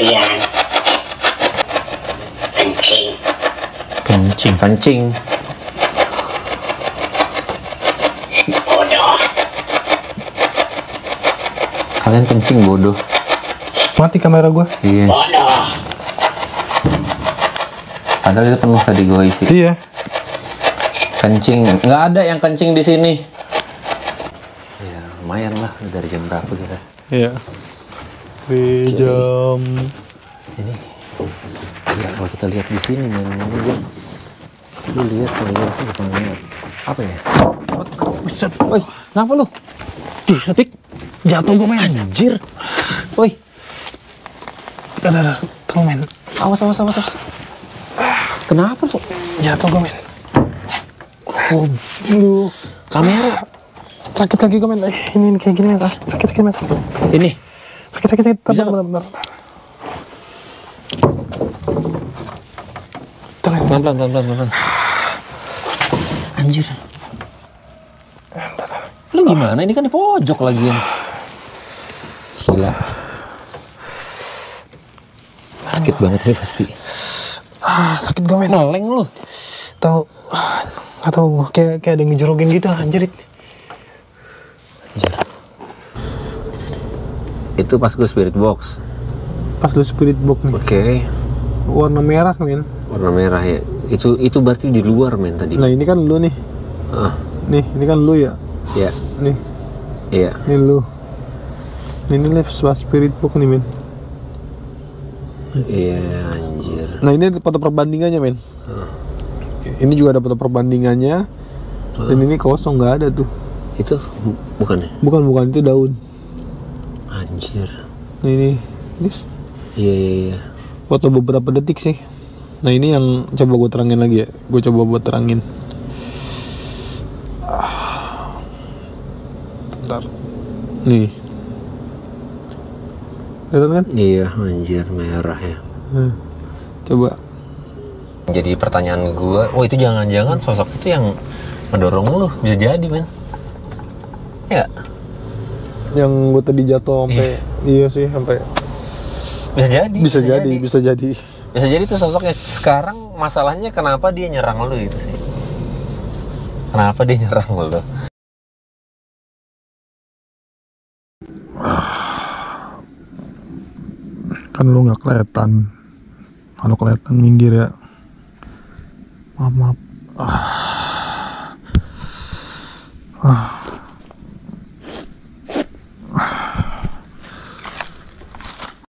kalian Kencing. bodoh. Kalian kencing bodoh. Mati kamera gua. Iya. Bodoh. Padahal itu penuh tadi gua isi. Iya. Kencing, nggak ada yang kencing di sini. Ya lumayan lah, dari jam berapa kita? Iya. Di jam Ini. Ya kalau kita lihat di sini memang lu lihat kalau lihat sih depannya apa ya? Buset. Woi, kenapa lu? Dik, jatuh gua men. Anjir. Woi, Ada, tolong men. awas. Kenapa lu? Jatuh gua men. Goblok. Kamera. Sakit lagi gua men. Ini kayak gini men. Sakit men. Ini. Sakit. Bisa Bentar. Tolong. Pelan. Anjir. Lu gimana? Ini kan di pojok lagi kan. Gila. Sakit banget ini pasti. Sakit gua men. Meleng lu. Tahu. Nggak tahu gua kayak ada yang ngejerokin gitu anjir. Itu pas gue spirit box. Pas lu spirit box nih. Oke. Warna merah men. Warna merah ya. Itu berarti di luar men tadi. Nah, ini kan lu nih. Nih, ini kan lu ya. Ya. Nih. Iya. Ini lu. Ini pas spirit box nih men. Iya anjir. Nah, ini foto perbandingannya men. Ini juga ada foto perbandingannya. Dan ini kosong, nggak ada tuh. Itu bukannya? Bukan itu daun. Anjir. Nah, ini Iya. foto beberapa detik sih. Nah, ini yang coba gue terangin lagi ya. Gue coba buat terangin. Bentar. Nih. Kelihatan kan? Iya anjir merah ya. Coba. Jadi pertanyaan gua, itu jangan-jangan sosok itu yang ngedorong lu, bisa jadi men. Ya. Yang gue tadi jatuh sampai iya sih sampai Bisa jadi. bisa jadi. Bisa jadi tuh sosoknya. Sekarang masalahnya kenapa dia nyerang lu itu sih? Kenapa dia nyerang lu? Kan lu nggak kelihatan. Kalau kelihatan minggir ya. Maaf.